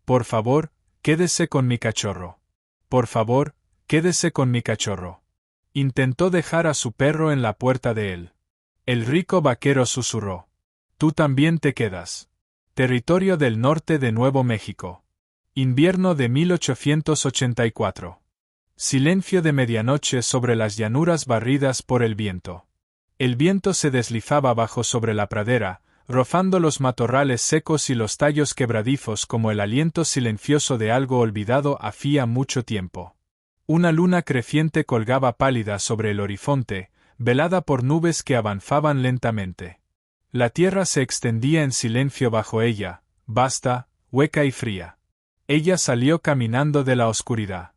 Por favor, quédese con mi cachorro. Por favor, quédese con mi cachorro. Intentó dejar a su perro en la puerta de él. El rico vaquero susurró. Tú también te quedas. Territorio del norte de Nuevo México. Invierno de 1884. Silencio de medianoche sobre las llanuras barridas por el viento. El viento se deslizaba abajo sobre la pradera, rozando los matorrales secos y los tallos quebradizos como el aliento silencioso de algo olvidado hacía mucho tiempo. Una luna creciente colgaba pálida sobre el horizonte, velada por nubes que avanzaban lentamente. La tierra se extendía en silencio bajo ella, vasta, hueca y fría. Ella salió caminando de la oscuridad.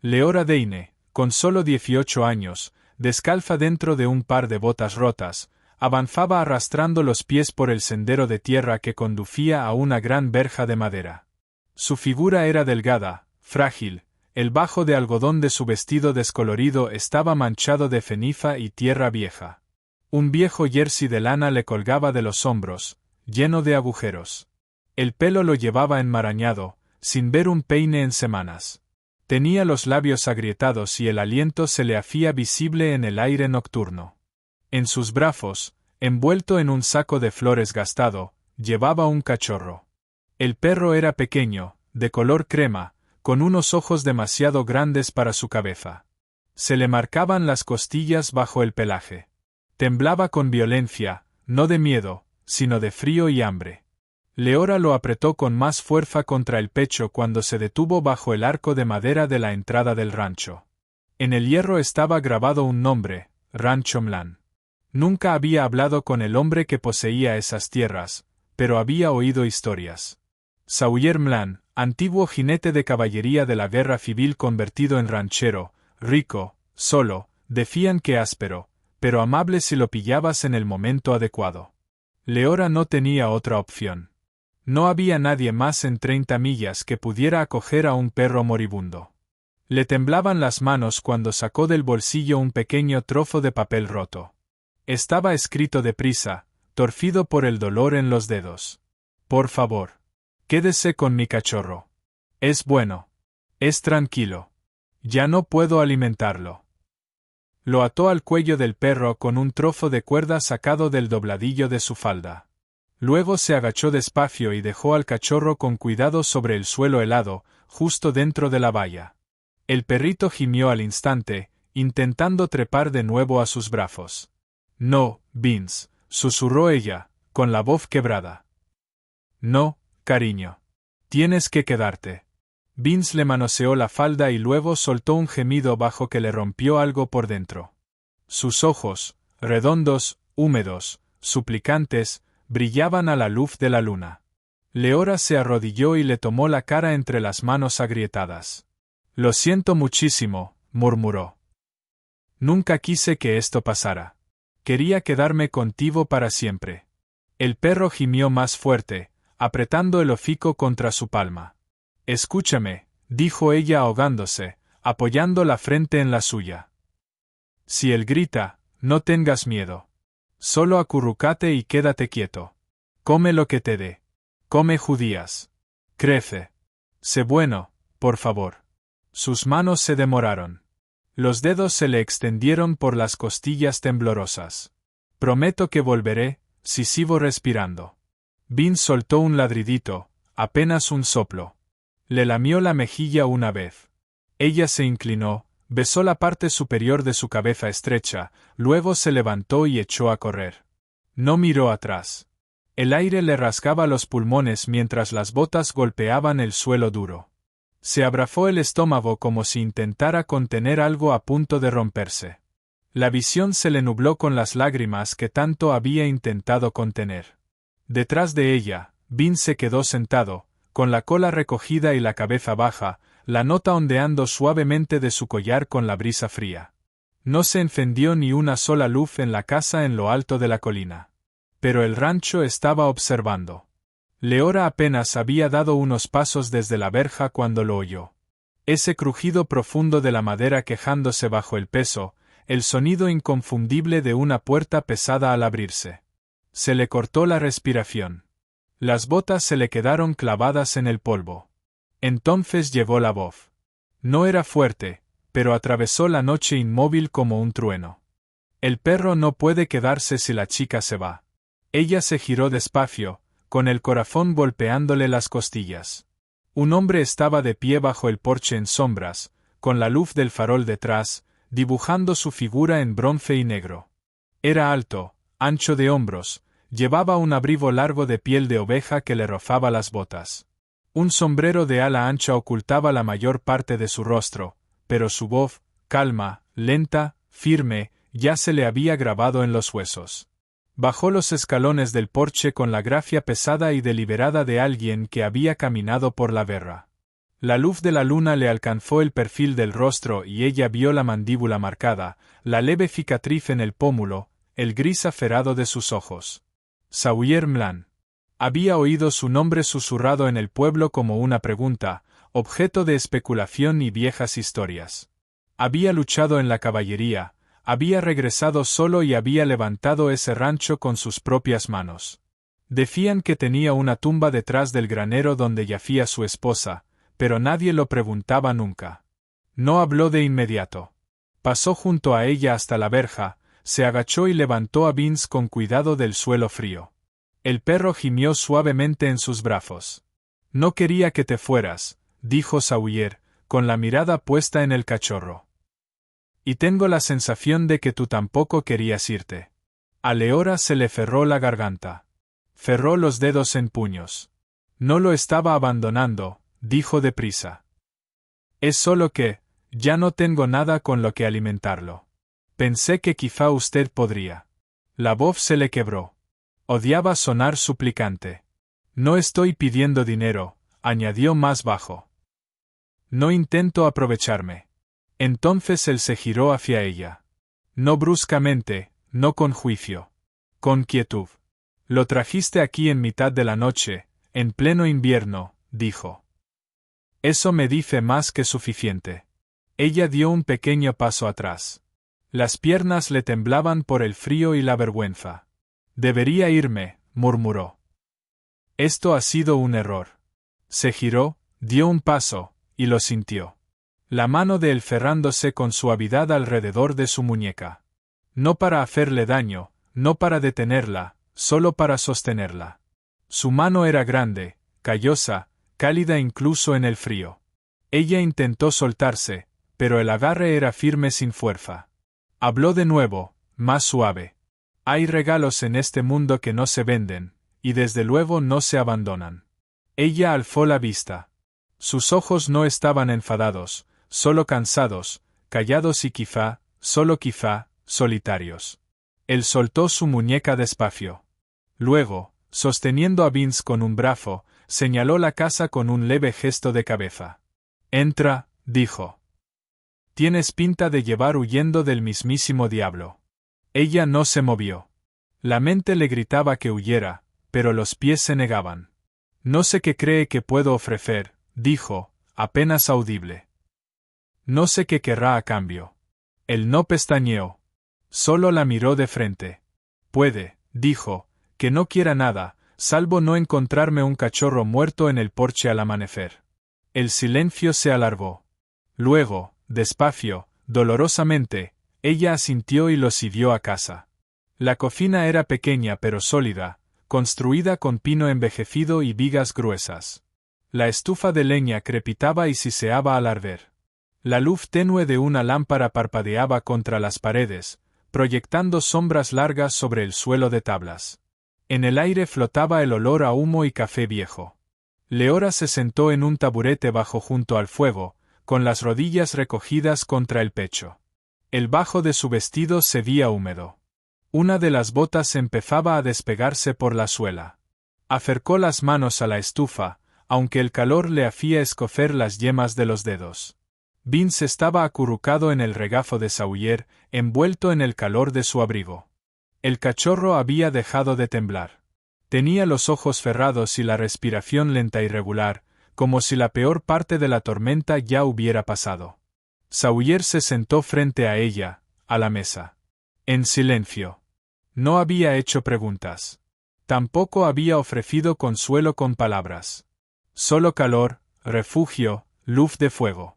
Leora Deine, con solo 18 años, descalza dentro de un par de botas rotas, avanzaba arrastrando los pies por el sendero de tierra que conducía a una gran verja de madera. Su figura era delgada, frágil, el bajo de algodón de su vestido descolorido estaba manchado de ceniza y tierra vieja. Un viejo jersey de lana le colgaba de los hombros, lleno de agujeros. El pelo lo llevaba enmarañado, sin ver un peine en semanas. Tenía los labios agrietados y el aliento se le hacía visible en el aire nocturno. En sus brazos, envuelto en un saco de flores gastado, llevaba un cachorro. El perro era pequeño, de color crema, con unos ojos demasiado grandes para su cabeza. Se le marcaban las costillas bajo el pelaje. Temblaba con violencia, no de miedo, sino de frío y hambre. Leora lo apretó con más fuerza contra el pecho cuando se detuvo bajo el arco de madera de la entrada del rancho. En el hierro estaba grabado un nombre, Rancho Mlan. Nunca había hablado con el hombre que poseía esas tierras, pero había oído historias. Sawyer Mlan, antiguo jinete de caballería de la guerra civil convertido en ranchero, rico, solo, decían que áspero, pero amable si lo pillabas en el momento adecuado. Leora no tenía otra opción. No había nadie más en 30 millas que pudiera acoger a un perro moribundo. Le temblaban las manos cuando sacó del bolsillo un pequeño trozo de papel roto. Estaba escrito deprisa, torcido por el dolor en los dedos. Por favor, quédese con mi cachorro. Es bueno. Es tranquilo. Ya no puedo alimentarlo. Lo ató al cuello del perro con un trozo de cuerda sacado del dobladillo de su falda. Luego se agachó despacio y dejó al cachorro con cuidado sobre el suelo helado, justo dentro de la valla. El perrito gimió al instante, intentando trepar de nuevo a sus brazos. No, Vince, susurró ella, con la voz quebrada. No, cariño. Tienes que quedarte. Vince le manoseó la falda y luego soltó un gemido bajo que le rompió algo por dentro. Sus ojos, redondos, húmedos, suplicantes, brillaban a la luz de la luna. Leora se arrodilló y le tomó la cara entre las manos agrietadas. Lo siento muchísimo, murmuró. Nunca quise que esto pasara. Quería quedarme contigo para siempre. El perro gimió más fuerte, apretando el hocico contra su palma. Escúchame, dijo ella ahogándose, apoyando la frente en la suya. Si él grita, no tengas miedo. Solo acurrucate y quédate quieto. Come lo que te dé. Come judías. Crece. Sé bueno, por favor. Sus manos se demoraron. Los dedos se le extendieron por las costillas temblorosas. Prometo que volveré, si sigo respirando. Vince soltó un ladridito, apenas un soplo. Le lamió la mejilla una vez. Ella se inclinó, besó la parte superior de su cabeza estrecha, luego se levantó y echó a correr. No miró atrás. El aire le rasgaba los pulmones mientras las botas golpeaban el suelo duro. Se abrazó el estómago como si intentara contener algo a punto de romperse. La visión se le nubló con las lágrimas que tanto había intentado contener. Detrás de ella, Vince se quedó sentado, con la cola recogida y la cabeza baja, la nota ondeando suavemente de su collar con la brisa fría. No se encendió ni una sola luz en la casa en lo alto de la colina. Pero el rancho estaba observando. Leora apenas había dado unos pasos desde la verja cuando lo oyó. Ese crujido profundo de la madera quejándose bajo el peso, el sonido inconfundible de una puerta pesada al abrirse. Se le cortó la respiración. Las botas se le quedaron clavadas en el polvo. Entonces llevó la voz. No era fuerte, pero atravesó la noche inmóvil como un trueno. El perro no puede quedarse si la chica se va. Ella se giró despacio, con el corazón golpeándole las costillas. Un hombre estaba de pie bajo el porche en sombras, con la luz del farol detrás, dibujando su figura en bronce y negro. Era alto, ancho de hombros, llevaba un abrigo largo de piel de oveja que le rozaba las botas. Un sombrero de ala ancha ocultaba la mayor parte de su rostro, pero su voz, calma, lenta, firme, ya se le había grabado en los huesos. Bajó los escalones del porche con la gracia pesada y deliberada de alguien que había caminado por la verra. La luz de la luna le alcanzó el perfil del rostro y ella vio la mandíbula marcada, la leve cicatriz en el pómulo, el gris aferrado de sus ojos. Sawyer Mlan. Había oído su nombre susurrado en el pueblo como una pregunta, objeto de especulación y viejas historias. Había luchado en la caballería, había regresado solo y había levantado ese rancho con sus propias manos. Decían que tenía una tumba detrás del granero donde yacía su esposa, pero nadie lo preguntaba nunca. No habló de inmediato. Pasó junto a ella hasta la verja, se agachó y levantó a Vince con cuidado del suelo frío. El perro gimió suavemente en sus brazos. No quería que te fueras, dijo Sawyer, con la mirada puesta en el cachorro. Y tengo la sensación de que tú tampoco querías irte. A Leora se le cerró la garganta. Cerró los dedos en puños. No lo estaba abandonando, dijo deprisa. Es solo que, ya no tengo nada con lo que alimentarlo. Pensé que quizá usted podría. La voz se le quebró. Odiaba sonar suplicante. No estoy pidiendo dinero, añadió más bajo. No intento aprovecharme. Entonces él se giró hacia ella. No bruscamente, no con juicio. Con quietud. Lo trajiste aquí en mitad de la noche, en pleno invierno, dijo. Eso me dice más que suficiente. Ella dio un pequeño paso atrás. Las piernas le temblaban por el frío y la vergüenza. Debería irme, murmuró. Esto ha sido un error. Se giró, dio un paso, y lo sintió. La mano de él cerrándose con suavidad alrededor de su muñeca. No para hacerle daño, no para detenerla, solo para sostenerla. Su mano era grande, callosa, cálida incluso en el frío. Ella intentó soltarse, pero el agarre era firme sin fuerza. Habló de nuevo, más suave. Hay regalos en este mundo que no se venden, y desde luego no se abandonan. Ella alzó la vista. Sus ojos no estaban enfadados, solo cansados, callados y quizá, solo quizá, solitarios. Él soltó su muñeca despacio. Luego, sosteniendo a Vince con un brazo, señaló la casa con un leve gesto de cabeza. Entra, dijo. Tienes pinta de llevar huyendo del mismísimo diablo. Ella no se movió. La mente le gritaba que huyera, pero los pies se negaban. No sé qué cree que puedo ofrecer, dijo, apenas audible. No sé qué querrá a cambio. Él no pestañeó. Solo la miró de frente. Puede, dijo, que no quiera nada, salvo no encontrarme un cachorro muerto en el porche al amanecer. El silencio se alargó. Luego, despacio, dolorosamente, ella asintió y los siguió a casa. La cocina era pequeña pero sólida, construida con pino envejecido y vigas gruesas. La estufa de leña crepitaba y siseaba al arder. La luz tenue de una lámpara parpadeaba contra las paredes, proyectando sombras largas sobre el suelo de tablas. En el aire flotaba el olor a humo y café viejo. Leora se sentó en un taburete bajo junto al fuego, con las rodillas recogidas contra el pecho. El bajo de su vestido se veía húmedo. Una de las botas empezaba a despegarse por la suela. Acercó las manos a la estufa, aunque el calor le hacía escocer las yemas de los dedos. Vince estaba acurrucado en el regazo de Sawyer, envuelto en el calor de su abrigo. El cachorro había dejado de temblar. Tenía los ojos cerrados y la respiración lenta y regular, como si la peor parte de la tormenta ya hubiera pasado. Sawyer se sentó frente a ella, a la mesa. En silencio. No había hecho preguntas. Tampoco había ofrecido consuelo con palabras. Solo calor, refugio, luz de fuego.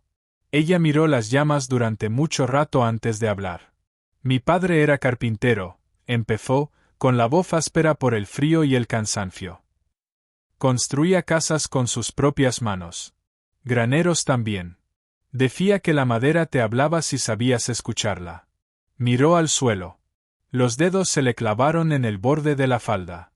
Ella miró las llamas durante mucho rato antes de hablar. Mi padre era carpintero, empezó, con la voz áspera por el frío y el cansancio. Construía casas con sus propias manos. Graneros también. Decía que la madera te hablaba si sabías escucharla. Miró al suelo. Los dedos se le clavaron en el borde de la falda.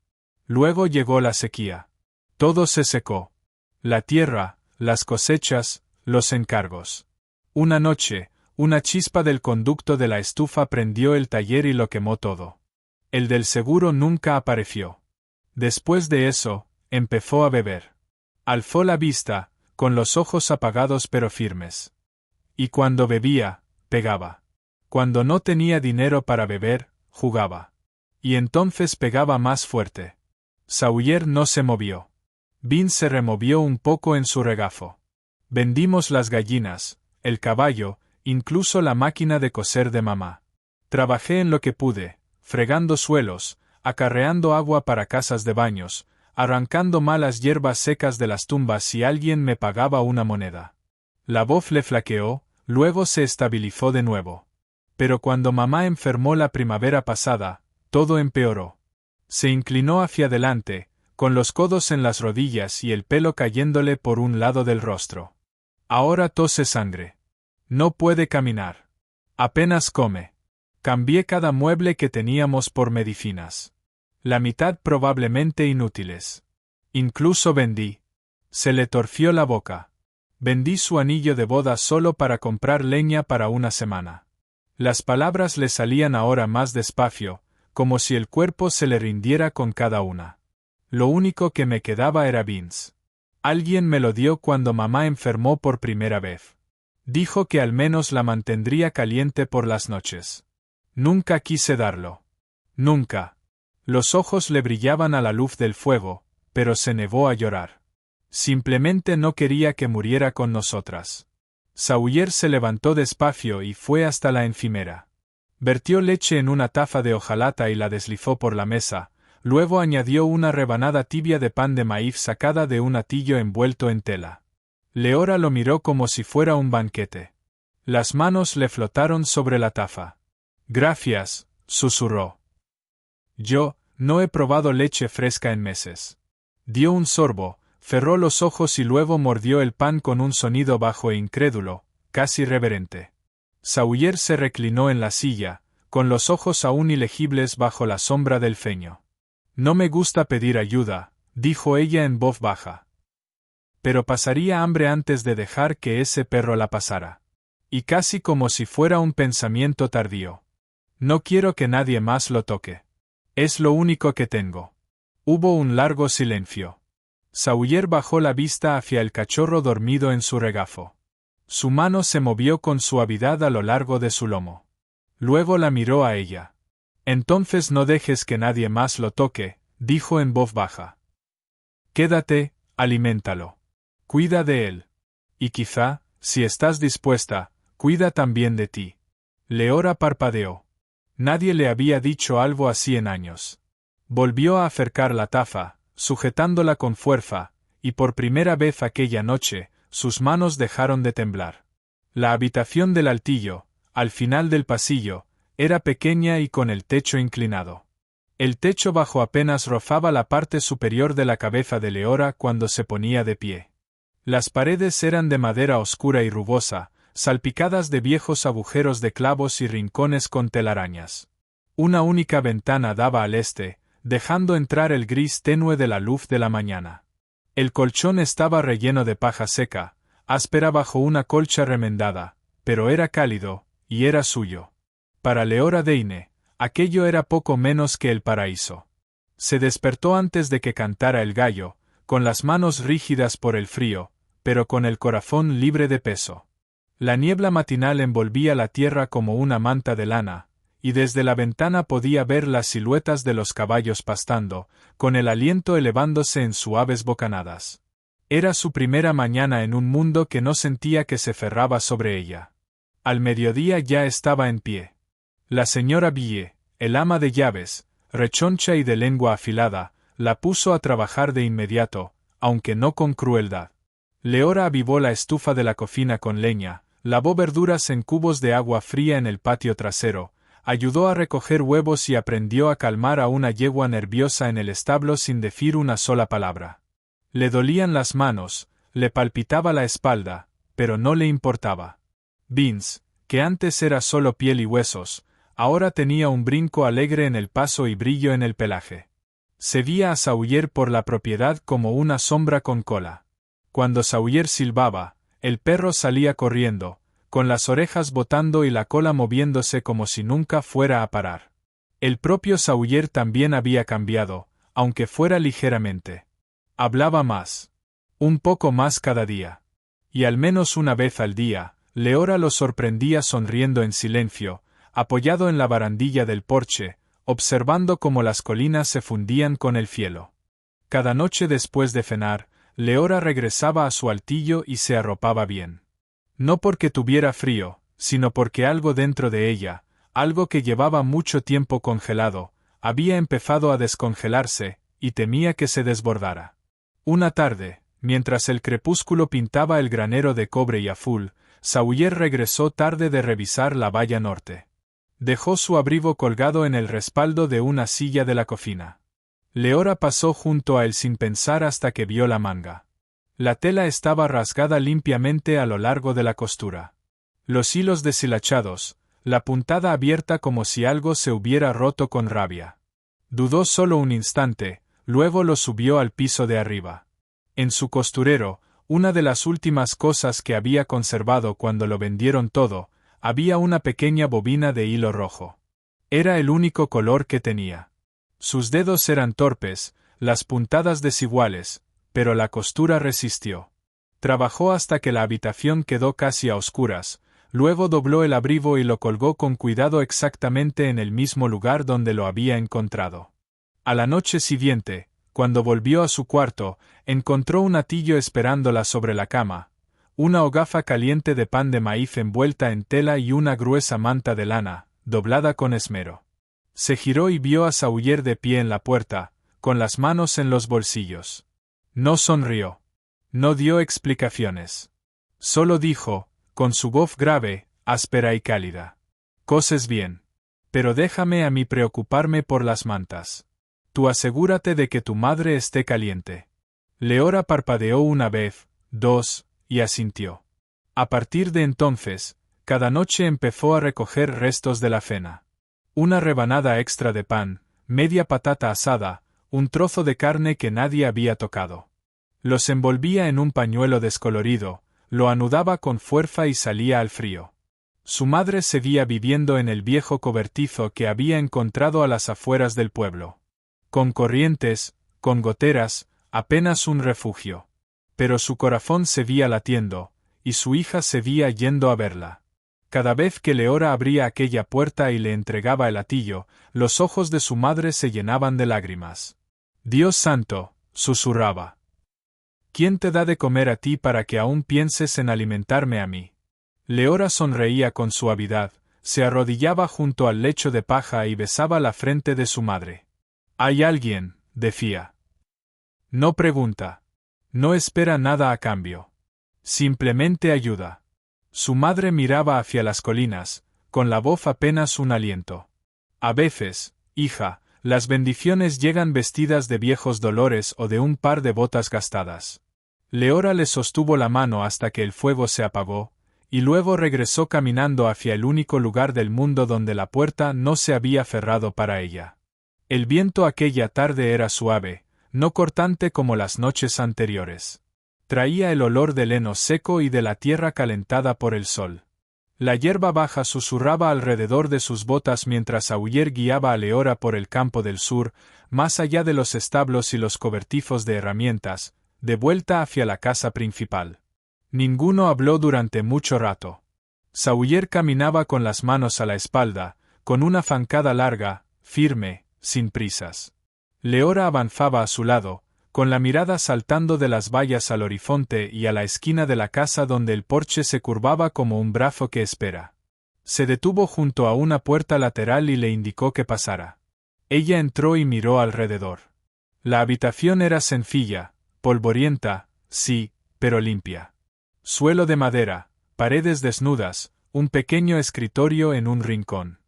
Luego llegó la sequía. Todo se secó. La tierra, las cosechas, los encargos. Una noche, una chispa del conducto de la estufa prendió el taller y lo quemó todo. El del seguro nunca apareció. Después de eso, empezó a beber. Alzó la vista, con los ojos apagados pero firmes. Y cuando bebía, pegaba. Cuando no tenía dinero para beber, jugaba. Y entonces pegaba más fuerte. Sawyer no se movió. Vince se removió un poco en su regazo. Vendimos las gallinas, el caballo, incluso la máquina de coser de mamá. Trabajé en lo que pude, fregando suelos, acarreando agua para casas de baños, arrancando malas hierbas secas de las tumbas si alguien me pagaba una moneda. La voz le flaqueó, luego se estabilizó de nuevo. Pero cuando mamá enfermó la primavera pasada, todo empeoró. Se inclinó hacia adelante, con los codos en las rodillas y el pelo cayéndole por un lado del rostro. Ahora tose sangre. No puede caminar. Apenas come. Cambié cada mueble que teníamos por medicinas. La mitad probablemente inútiles. Incluso vendí. Se le torció la boca. Vendí su anillo de boda solo para comprar leña para una semana. Las palabras le salían ahora más despacio, como si el cuerpo se le rindiera con cada una. Lo único que me quedaba era Vince. Alguien me lo dio cuando mamá enfermó por primera vez. Dijo que al menos la mantendría caliente por las noches. Nunca quise darlo. Nunca. Los ojos le brillaban a la luz del fuego, pero se negó a llorar. Simplemente no quería que muriera con nosotras. Sawyer se levantó despacio y fue hasta la encimera. Vertió leche en una taza de hojalata y la deslizó por la mesa, luego añadió una rebanada tibia de pan de maíz sacada de un atillo envuelto en tela. Leora lo miró como si fuera un banquete. Las manos le flotaron sobre la taza. Gracias, susurró. Yo, no he probado leche fresca en meses. Dio un sorbo, cerró los ojos y luego mordió el pan con un sonido bajo e incrédulo, casi reverente. Sawyer se reclinó en la silla, con los ojos aún ilegibles bajo la sombra del ceño. No me gusta pedir ayuda, dijo ella en voz baja. Pero pasaría hambre antes de dejar que ese perro la pasara. Y casi como si fuera un pensamiento tardío. No quiero que nadie más lo toque. Es lo único que tengo. Hubo un largo silencio. Sawyer bajó la vista hacia el cachorro dormido en su regazo. Su mano se movió con suavidad a lo largo de su lomo. Luego la miró a ella. Entonces no dejes que nadie más lo toque, dijo en voz baja. Quédate, aliméntalo. Cuida de él. Y quizá, si estás dispuesta, cuida también de ti. Leora parpadeó. Nadie le había dicho algo así en años. Volvió a acercar la taza, sujetándola con fuerza, y por primera vez aquella noche, sus manos dejaron de temblar. La habitación del altillo, al final del pasillo, era pequeña y con el techo inclinado. El techo bajo apenas rozaba la parte superior de la cabeza de Leora cuando se ponía de pie. Las paredes eran de madera oscura y rugosa, salpicadas de viejos agujeros de clavos y rincones con telarañas. Una única ventana daba al este, dejando entrar el gris tenue de la luz de la mañana. El colchón estaba relleno de paja seca, áspera bajo una colcha remendada, pero era cálido, y era suyo. Para Leora Dane, aquello era poco menos que el paraíso. Se despertó antes de que cantara el gallo, con las manos rígidas por el frío, pero con el corazón libre de peso. La niebla matinal envolvía la tierra como una manta de lana, y desde la ventana podía ver las siluetas de los caballos pastando, con el aliento elevándose en suaves bocanadas. Era su primera mañana en un mundo que no sentía que se cerraba sobre ella. Al mediodía ya estaba en pie. La señora Bille, el ama de llaves, rechoncha y de lengua afilada, la puso a trabajar de inmediato, aunque no con crueldad. Leora avivó la estufa de la cocina con leña, lavó verduras en cubos de agua fría en el patio trasero, ayudó a recoger huevos y aprendió a calmar a una yegua nerviosa en el establo sin decir una sola palabra. Le dolían las manos, le palpitaba la espalda, pero no le importaba. Vince, que antes era solo piel y huesos, ahora tenía un brinco alegre en el paso y brillo en el pelaje. Se veía a Sawyer por la propiedad como una sombra con cola. Cuando Sawyer silbaba, el perro salía corriendo, con las orejas botando y la cola moviéndose como si nunca fuera a parar. El propio Sawyer también había cambiado, aunque fuera ligeramente. Hablaba más. Un poco más cada día. Y al menos una vez al día, Leora lo sorprendía sonriendo en silencio, apoyado en la barandilla del porche, observando cómo las colinas se fundían con el cielo. Cada noche después de cenar, Leora regresaba a su altillo y se arropaba bien. No porque tuviera frío, sino porque algo dentro de ella, algo que llevaba mucho tiempo congelado, había empezado a descongelarse, y temía que se desbordara. Una tarde, mientras el crepúsculo pintaba el granero de cobre y azul, Sawyer regresó tarde de revisar la valla norte. Dejó su abrigo colgado en el respaldo de una silla de la cocina. Leora pasó junto a él sin pensar hasta que vio la manga. La tela estaba rasgada limpiamente a lo largo de la costura. Los hilos deshilachados, la puntada abierta como si algo se hubiera roto con rabia. Dudó solo un instante, luego lo subió al piso de arriba. En su costurero, una de las últimas cosas que había conservado cuando lo vendieron todo, había una pequeña bobina de hilo rojo. Era el único color que tenía. Sus dedos eran torpes, las puntadas desiguales, pero la costura resistió. Trabajó hasta que la habitación quedó casi a oscuras, luego dobló el abrigo y lo colgó con cuidado exactamente en el mismo lugar donde lo había encontrado. A la noche siguiente, cuando volvió a su cuarto, encontró un atillo esperándola sobre la cama, una hogaza caliente de pan de maíz envuelta en tela y una gruesa manta de lana, doblada con esmero. Se giró y vio a Sawyer de pie en la puerta, con las manos en los bolsillos. No sonrió. No dio explicaciones. Solo dijo, con su voz grave, áspera y cálida: «Coses bien. Pero déjame a mí preocuparme por las mantas. Tú asegúrate de que tu madre esté caliente». Leora parpadeó una vez, dos, y asintió. A partir de entonces, cada noche empezó a recoger restos de la cena. Una rebanada extra de pan, media patata asada, un trozo de carne que nadie había tocado. Los envolvía en un pañuelo descolorido, lo anudaba con fuerza y salía al frío. Su madre seguía viviendo en el viejo cobertizo que había encontrado a las afueras del pueblo. Con corrientes, con goteras, apenas un refugio. Pero su corazón seguía latiendo, y su hija seguía yendo a verla. Cada vez que Leora abría aquella puerta y le entregaba el atillo, los ojos de su madre se llenaban de lágrimas. «Dios santo», susurraba. «¿Quién te da de comer a ti para que aún pienses en alimentarme a mí?» Leora sonreía con suavidad, se arrodillaba junto al lecho de paja y besaba la frente de su madre. «Hay alguien», decía. «No pregunta. No espera nada a cambio. Simplemente ayuda». Su madre miraba hacia las colinas, con la voz apenas un aliento. «A veces, hija, las bendiciones llegan vestidas de viejos dolores o de un par de botas gastadas». Leora le sostuvo la mano hasta que el fuego se apagó, y luego regresó caminando hacia el único lugar del mundo donde la puerta no se había cerrado para ella. El viento aquella tarde era suave, no cortante como las noches anteriores. Traía el olor del heno seco y de la tierra calentada por el sol. La hierba baja susurraba alrededor de sus botas mientras Sawyer guiaba a Leora por el campo del sur, más allá de los establos y los cobertizos de herramientas, de vuelta hacia la casa principal. Ninguno habló durante mucho rato. Sawyer caminaba con las manos a la espalda, con una zancada larga, firme, sin prisas. Leora avanzaba a su lado, con la mirada saltando de las vallas al horizonte y a la esquina de la casa donde el porche se curvaba como un brazo que espera. Se detuvo junto a una puerta lateral y le indicó que pasara. Ella entró y miró alrededor. La habitación era sencilla, polvorienta, sí, pero limpia. Suelo de madera, paredes desnudas, un pequeño escritorio en un rincón.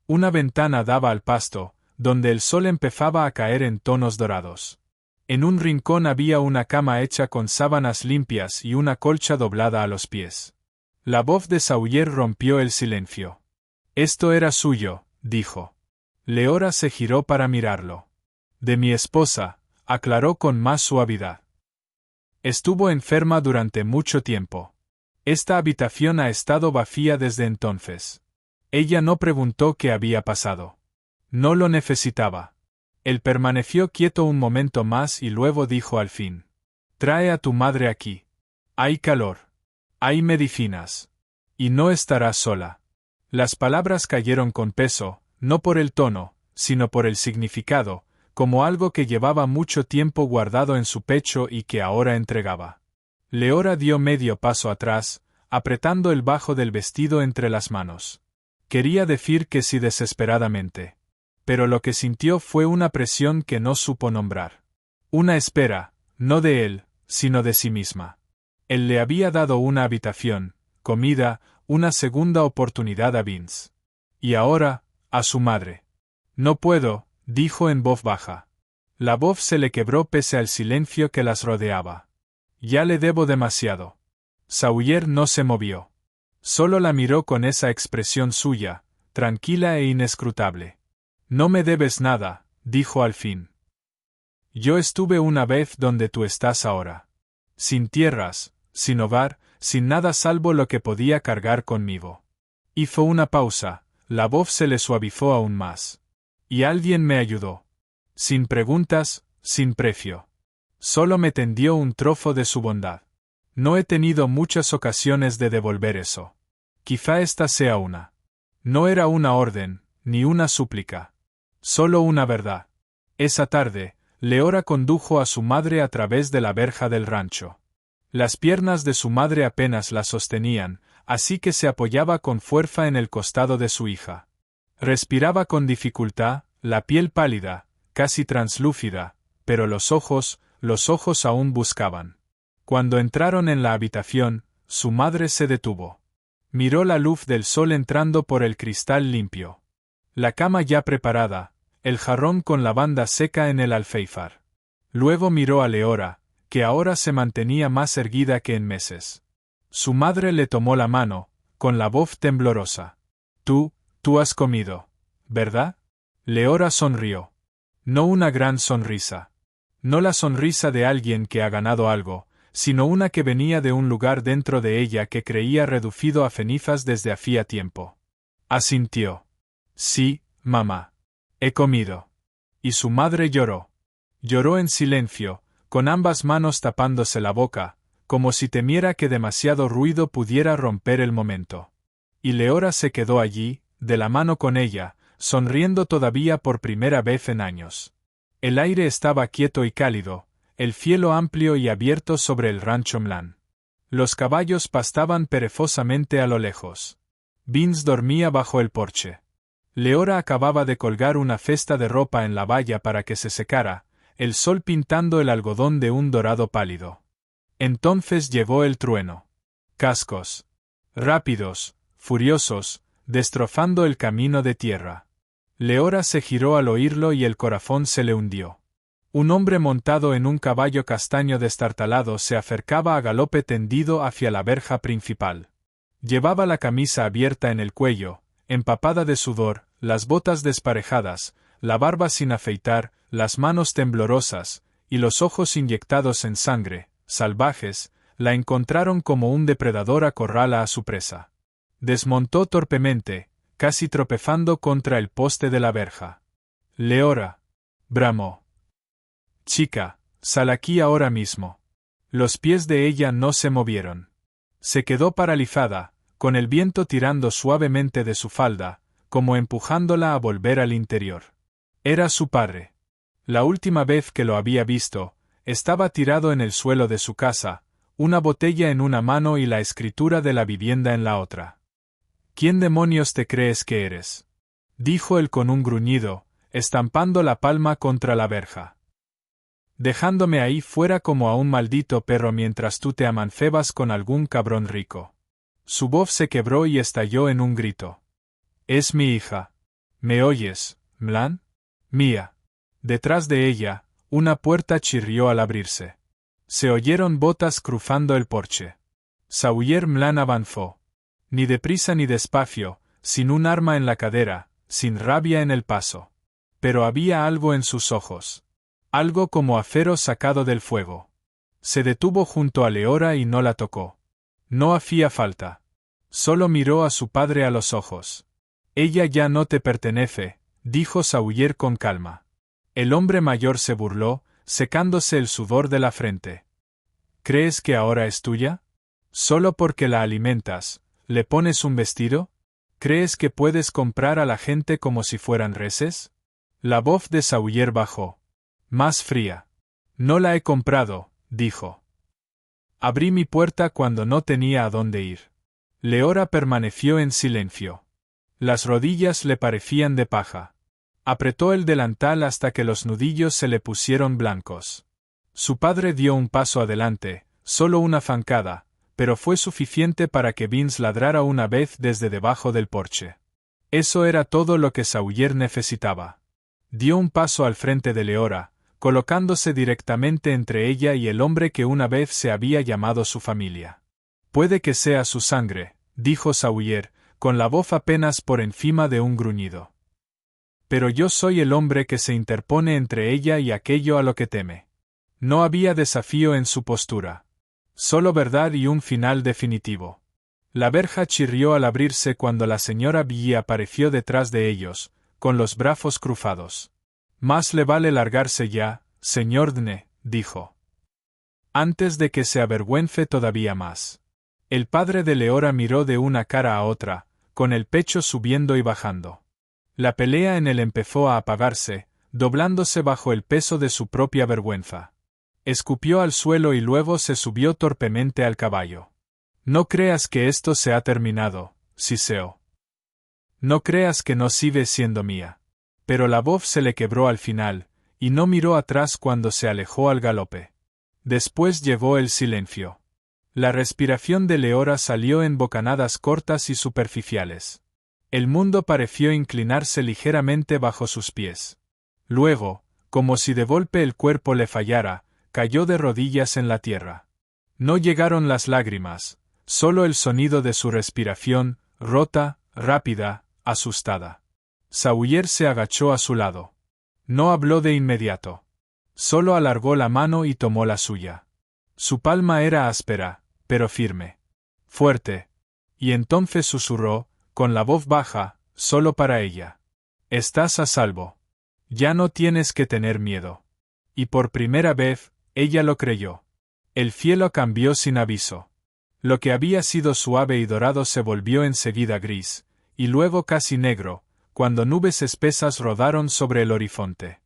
Una ventana daba al pasto, donde el sol empezaba a caer en tonos dorados. En un rincón había una cama hecha con sábanas limpias y una colcha doblada a los pies. La voz de Sawyer rompió el silencio. Esto era suyo, dijo. Leora se giró para mirarlo. De mi esposa, aclaró con más suavidad. Estuvo enferma durante mucho tiempo. Esta habitación ha estado vacía desde entonces. Ella no preguntó qué había pasado. No lo necesitaba. Él permaneció quieto un momento más y luego dijo al fin. Trae a tu madre aquí. Hay calor. Hay medicinas. Y no estarás sola. Las palabras cayeron con peso, no por el tono, sino por el significado, como algo que llevaba mucho tiempo guardado en su pecho y que ahora entregaba. Leora dio medio paso atrás, apretando el bajo del vestido entre las manos. Quería decir que sí desesperadamente. Pero lo que sintió fue una presión que no supo nombrar. Una espera, no de él, sino de sí misma. Él le había dado una habitación, comida, una segunda oportunidad a Vince. Y ahora, a su madre. No puedo, dijo en voz baja. La voz se le quebró pese al silencio que las rodeaba. Ya le debo demasiado. Sawyer no se movió. Solo la miró con esa expresión suya, tranquila e inescrutable. No me debes nada, dijo al fin. Yo estuve una vez donde tú estás ahora. Sin tierras, sin hogar, sin nada salvo lo que podía cargar conmigo. Hizo una pausa, la voz se le suavizó aún más. Y alguien me ayudó. Sin preguntas, sin precio. Solo me tendió un trozo de su bondad. No he tenido muchas ocasiones de devolver eso. Quizá esta sea una. No era una orden, ni una súplica. Solo una verdad. Esa tarde, Leora condujo a su madre a través de la verja del rancho. Las piernas de su madre apenas la sostenían, así que se apoyaba con fuerza en el costado de su hija. Respiraba con dificultad, la piel pálida, casi translúcida, pero los ojos aún buscaban. Cuando entraron en la habitación, su madre se detuvo. Miró la luz del sol entrando por el cristal limpio. La cama ya preparada, el jarrón con lavanda seca en el alféizar. Luego miró a Leora, que ahora se mantenía más erguida que en meses. Su madre le tomó la mano, con la voz temblorosa. Tú has comido, ¿verdad? Leora sonrió. No una gran sonrisa. No la sonrisa de alguien que ha ganado algo, sino una que venía de un lugar dentro de ella que creía reducido a cenizas desde hacía tiempo. Asintió. Sí, mamá. He comido. Y su madre lloró. Lloró en silencio, con ambas manos tapándose la boca, como si temiera que demasiado ruido pudiera romper el momento. Y Leora se quedó allí, de la mano con ella, sonriendo todavía por primera vez en años. El aire estaba quieto y cálido, el cielo amplio y abierto sobre el rancho Mlan. Los caballos pastaban perezosamente a lo lejos. Vince dormía bajo el porche. Leora acababa de colgar una cesta de ropa en la valla para que se secara, el sol pintando el algodón de un dorado pálido. Entonces llegó el trueno. Cascos. Rápidos, furiosos, destrozando el camino de tierra. Leora se giró al oírlo y el corazón se le hundió. Un hombre montado en un caballo castaño destartalado se acercaba a galope tendido hacia la verja principal. Llevaba la camisa abierta en el cuello, empapada de sudor, las botas desparejadas, la barba sin afeitar, las manos temblorosas, y los ojos inyectados en sangre, salvajes, la encontraron como un depredador acorrala a su presa. Desmontó torpemente, casi tropezando contra el poste de la verja. Leora. Bramó. Chica, sal aquí ahora mismo. Los pies de ella no se movieron. Se quedó paralizada, con el viento tirando suavemente de su falda, como empujándola a volver al interior. Era su padre. La última vez que lo había visto, estaba tirado en el suelo de su casa, una botella en una mano y la escritura de la vivienda en la otra. ¿Quién demonios te crees que eres?, dijo él con un gruñido, estampando la palma contra la verja. dejándome ahí fuera como a un maldito perro mientras tú te amanfebas con algún cabrón rico. Su voz se quebró y estalló en un grito. Es mi hija. ¿Me oyes, Mlan? Mía. Detrás de ella, una puerta chirrió al abrirse. Se oyeron botas cruzando el porche. Sawyer Mlan avanzó. Ni deprisa ni despacio, sin un arma en la cadera, sin rabia en el paso. Pero había algo en sus ojos. Algo como acero sacado del fuego. Se detuvo junto a Leora y no la tocó. No hacía falta. Solo miró a su padre a los ojos. Ella ya no te pertenece, dijo Sawyer con calma. El hombre mayor se burló, secándose el sudor de la frente. ¿Crees que ahora es tuya? ¿Solo porque la alimentas, le pones un vestido? ¿Crees que puedes comprar a la gente como si fueran reses? La voz de Sawyer bajó. Más fría. No la he comprado, dijo. Abrí mi puerta cuando no tenía a dónde ir. Leora permaneció en silencio. Las rodillas le parecían de paja. Apretó el delantal hasta que los nudillos se le pusieron blancos. Su padre dio un paso adelante, solo una zancada, pero fue suficiente para que Vince ladrara una vez desde debajo del porche. Eso era todo lo que Sawyer necesitaba. Dio un paso al frente de Leora, colocándose directamente entre ella y el hombre que una vez se había llamado su familia. Puede que sea su sangre, dijo Sawyer, con la voz apenas por encima de un gruñido. Pero yo soy el hombre que se interpone entre ella y aquello a lo que teme. No había desafío en su postura. Solo verdad y un final definitivo. La verja chirrió al abrirse cuando la señora Billy apareció detrás de ellos, con los brazos cruzados. Más le vale largarse ya, señor Dne, dijo. Antes de que se avergüence todavía más. El padre de Leora miró de una cara a otra, con el pecho subiendo y bajando. La pelea en él empezó a apagarse, doblándose bajo el peso de su propia vergüenza. Escupió al suelo y luego se subió torpemente al caballo. No creas que esto se ha terminado, Siseo. No creas que no sigue siendo mía. Pero la voz se le quebró al final, y no miró atrás cuando se alejó al galope. Después llegó el silencio. La respiración de Leora salió en bocanadas cortas y superficiales. El mundo pareció inclinarse ligeramente bajo sus pies. Luego, como si de golpe el cuerpo le fallara, cayó de rodillas en la tierra. No llegaron las lágrimas, solo el sonido de su respiración, rota, rápida, asustada. Sawyer se agachó a su lado. No habló de inmediato. Solo alargó la mano y tomó la suya. Su palma era áspera, pero firme. Fuerte. Y entonces susurró, con la voz baja, solo para ella. Estás a salvo. Ya no tienes que tener miedo. Y por primera vez, ella lo creyó. El cielo cambió sin aviso. Lo que había sido suave y dorado se volvió enseguida gris, y luego casi negro, cuando nubes espesas rodaron sobre el horizonte.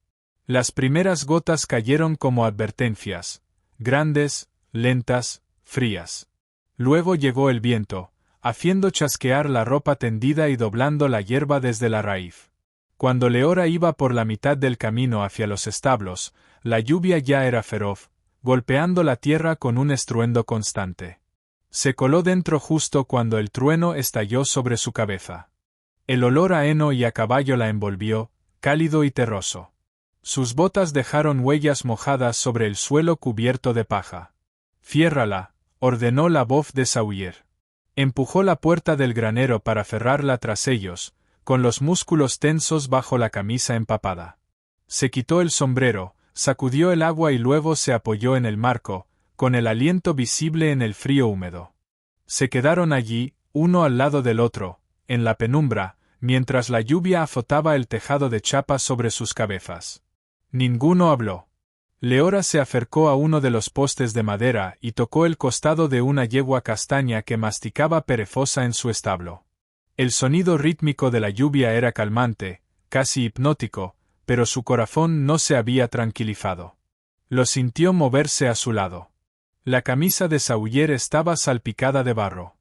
Las primeras gotas cayeron como advertencias, grandes, lentas, frías. Luego llegó el viento, haciendo chasquear la ropa tendida y doblando la hierba desde la raíz. Cuando Leora iba por la mitad del camino hacia los establos, la lluvia ya era feroz, golpeando la tierra con un estruendo constante. Se coló dentro justo cuando el trueno estalló sobre su cabeza. El olor a heno y a caballo la envolvió, cálido y terroso. Sus botas dejaron huellas mojadas sobre el suelo cubierto de paja. «Ciérrala», ordenó la voz de Sawyer. Empujó la puerta del granero para cerrarla tras ellos, con los músculos tensos bajo la camisa empapada. Se quitó el sombrero, sacudió el agua y luego se apoyó en el marco, con el aliento visible en el frío húmedo. Se quedaron allí, uno al lado del otro, en la penumbra, mientras la lluvia azotaba el tejado de chapa sobre sus cabezas. Ninguno habló. Leora se acercó a uno de los postes de madera y tocó el costado de una yegua castaña que masticaba perezosa en su establo. El sonido rítmico de la lluvia era calmante, casi hipnótico, pero su corazón no se había tranquilizado. Lo sintió moverse a su lado. La camisa de Sawyer estaba salpicada de barro.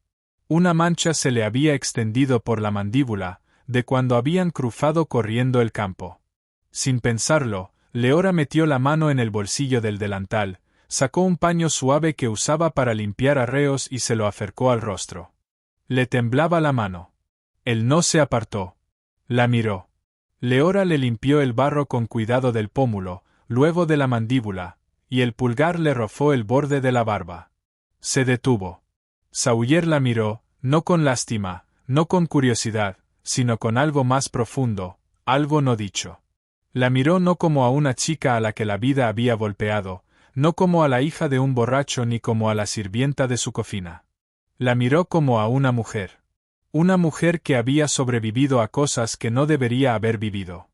Una mancha se le había extendido por la mandíbula, de cuando habían cruzado corriendo el campo. Sin pensarlo, Leora metió la mano en el bolsillo del delantal, sacó un paño suave que usaba para limpiar arreos y se lo acercó al rostro. Le temblaba la mano. Él no se apartó. La miró. Leora le limpió el barro con cuidado del pómulo, luego de la mandíbula, y el pulgar le rozó el borde de la barba. Se detuvo. Sawyer la miró, no con lástima, no con curiosidad, sino con algo más profundo, algo no dicho. La miró no como a una chica a la que la vida había golpeado, no como a la hija de un borracho ni como a la sirvienta de su cocina. La miró como a una mujer. Una mujer que había sobrevivido a cosas que no debería haber vivido.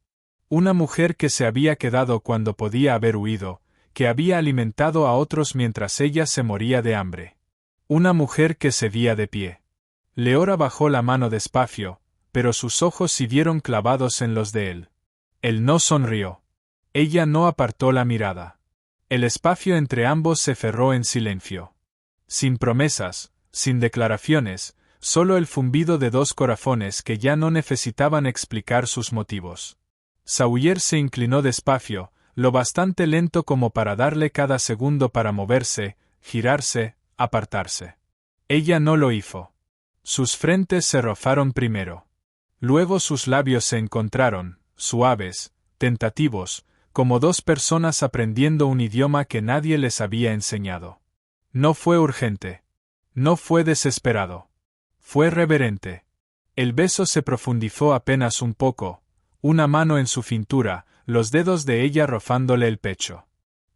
Una mujer que se había quedado cuando podía haber huido, que había alimentado a otros mientras ella se moría de hambre. Una mujer que seguía de pie. Leora bajó la mano despacio, pero sus ojos siguieron clavados en los de él. Él no sonrió. Ella no apartó la mirada. El espacio entre ambos se cerró en silencio. Sin promesas, sin declaraciones, solo el zumbido de dos corazones que ya no necesitaban explicar sus motivos. Sawyer se inclinó despacio, lo bastante lento como para darle cada segundo para moverse, girarse, apartarse. Ella no lo hizo. Sus frentes se rozaron primero. Luego sus labios se encontraron, suaves, tentativos, como dos personas aprendiendo un idioma que nadie les había enseñado. No fue urgente. No fue desesperado. Fue reverente. El beso se profundizó apenas un poco, una mano en su cintura, los dedos de ella rozándole el pecho.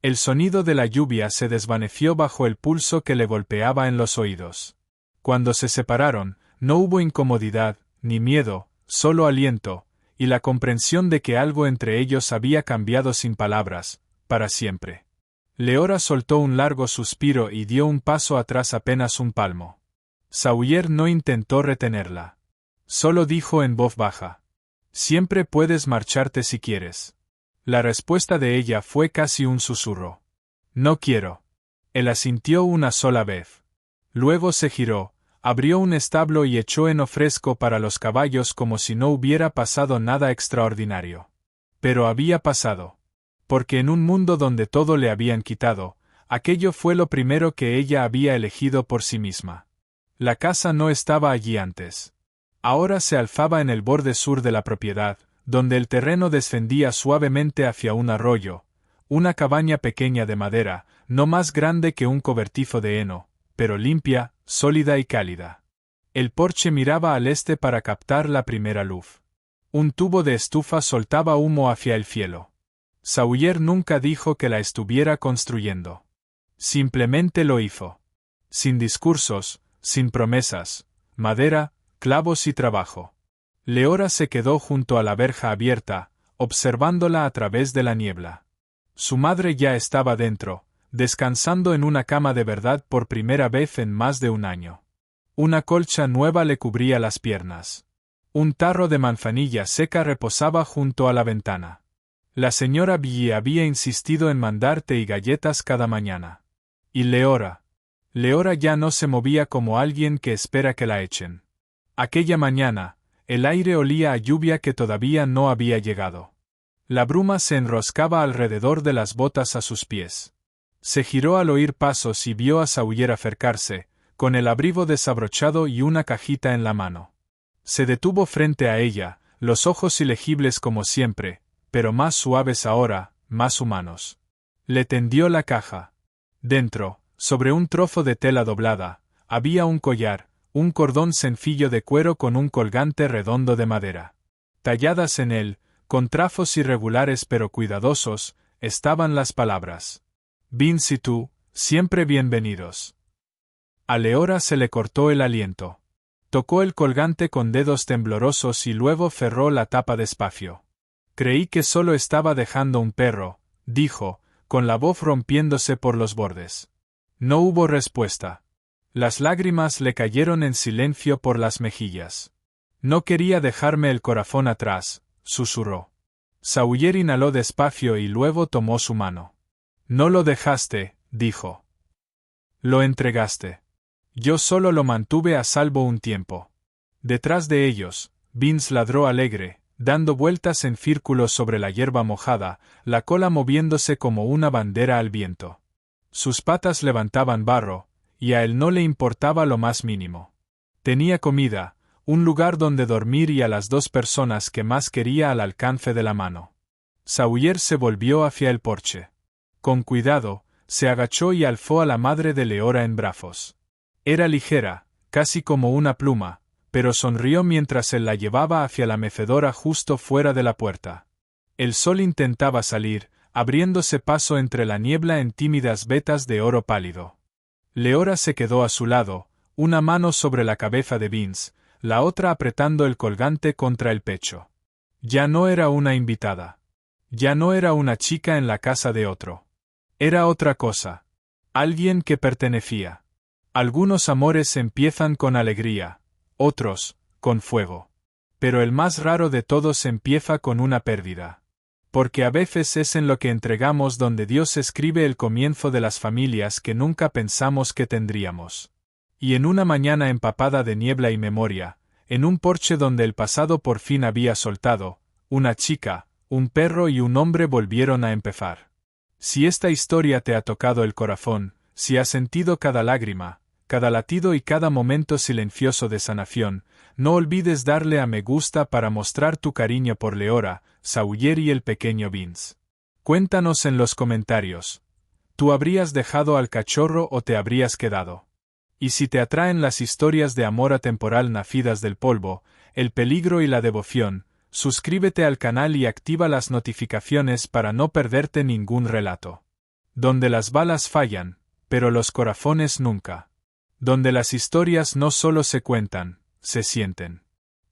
El sonido de la lluvia se desvaneció bajo el pulso que le golpeaba en los oídos. Cuando se separaron, no hubo incomodidad, ni miedo, solo aliento, y la comprensión de que algo entre ellos había cambiado sin palabras, para siempre. Leora soltó un largo suspiro y dio un paso atrás apenas un palmo. Sawyer no intentó retenerla. Solo dijo en voz baja: «Siempre puedes marcharte si quieres». La respuesta de ella fue casi un susurro. «No quiero». Él asintió una sola vez. Luego se giró, abrió un establo y echó heno fresco para los caballos como si no hubiera pasado nada extraordinario. Pero había pasado. Porque en un mundo donde todo le habían quitado, aquello fue lo primero que ella había elegido por sí misma. La casa no estaba allí antes. Ahora se alzaba en el borde sur de la propiedad, donde el terreno descendía suavemente hacia un arroyo, una cabaña pequeña de madera, no más grande que un cobertizo de heno, pero limpia, sólida y cálida. El porche miraba al este para captar la primera luz. Un tubo de estufa soltaba humo hacia el cielo. Sawyer nunca dijo que la estuviera construyendo. Simplemente lo hizo. Sin discursos, sin promesas, madera, clavos y trabajo. Leora se quedó junto a la verja abierta, observándola a través de la niebla. Su madre ya estaba dentro, descansando en una cama de verdad por primera vez en más de un año. Una colcha nueva le cubría las piernas. Un tarro de manzanilla seca reposaba junto a la ventana. La señora Billy había insistido en mandar té y galletas cada mañana. Y Leora ya no se movía como alguien que espera que la echen. Aquella mañana, el aire olía a lluvia que todavía no había llegado. La bruma se enroscaba alrededor de las botas a sus pies. Se giró al oír pasos y vio a Sawyer acercarse, con el abrigo desabrochado y una cajita en la mano. Se detuvo frente a ella, los ojos ilegibles como siempre, pero más suaves ahora, más humanos. Le tendió la caja. Dentro, sobre un trozo de tela doblada, había un collar, un cordón sencillo de cuero con un colgante redondo de madera. Talladas en él, con trazos irregulares pero cuidadosos, estaban las palabras: «Vince y tú, siempre bienvenidos». A Leora se le cortó el aliento. Tocó el colgante con dedos temblorosos y luego cerró la tapa despacio. «Creí que solo estaba dejando un perro», dijo, con la voz rompiéndose por los bordes. No hubo respuesta. Las lágrimas le cayeron en silencio por las mejillas. «No quería dejarme el corazón atrás», susurró. Sawyer inhaló despacio y luego tomó su mano. «No lo dejaste», dijo. «Lo entregaste. Yo solo lo mantuve a salvo un tiempo». Detrás de ellos, Vince ladró alegre, dando vueltas en círculos sobre la hierba mojada, la cola moviéndose como una bandera al viento. Sus patas levantaban barro, y a él no le importaba lo más mínimo. Tenía comida, un lugar donde dormir y a las dos personas que más quería al alcance de la mano. Sawyer se volvió hacia el porche. Con cuidado, se agachó y alzó a la madre de Leora en brazos. Era ligera, casi como una pluma, pero sonrió mientras él la llevaba hacia la mecedora justo fuera de la puerta. El sol intentaba salir, abriéndose paso entre la niebla en tímidas vetas de oro pálido. Leora se quedó a su lado, una mano sobre la cabeza de Vince, la otra apretando el colgante contra el pecho. Ya no era una invitada. Ya no era una chica en la casa de otro. Era otra cosa. Alguien que pertenecía. Algunos amores empiezan con alegría, otros, con fuego. Pero el más raro de todos empieza con una pérdida. Porque a veces es en lo que entregamos donde Dios escribe el comienzo de las familias que nunca pensamos que tendríamos. Y en una mañana empapada de niebla y memoria, en un porche donde el pasado por fin había soltado, una chica, un perro y un hombre volvieron a empezar. Si esta historia te ha tocado el corazón, si has sentido cada lágrima, cada latido y cada momento silencioso de sanación, no olvides darle a me gusta para mostrar tu cariño por Leora, Sawyer y el pequeño Vince. Cuéntanos en los comentarios. ¿Tú habrías dejado al cachorro o te habrías quedado? Y si te atraen las historias de amor atemporal nacidas del polvo, el peligro y la devoción, suscríbete al canal y activa las notificaciones para no perderte ningún relato. Donde las balas fallan, pero los corazones nunca. Donde las historias no solo se cuentan, se sienten.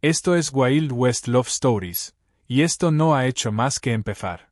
Esto es Wild West Love Stories, y esto no ha hecho más que empezar.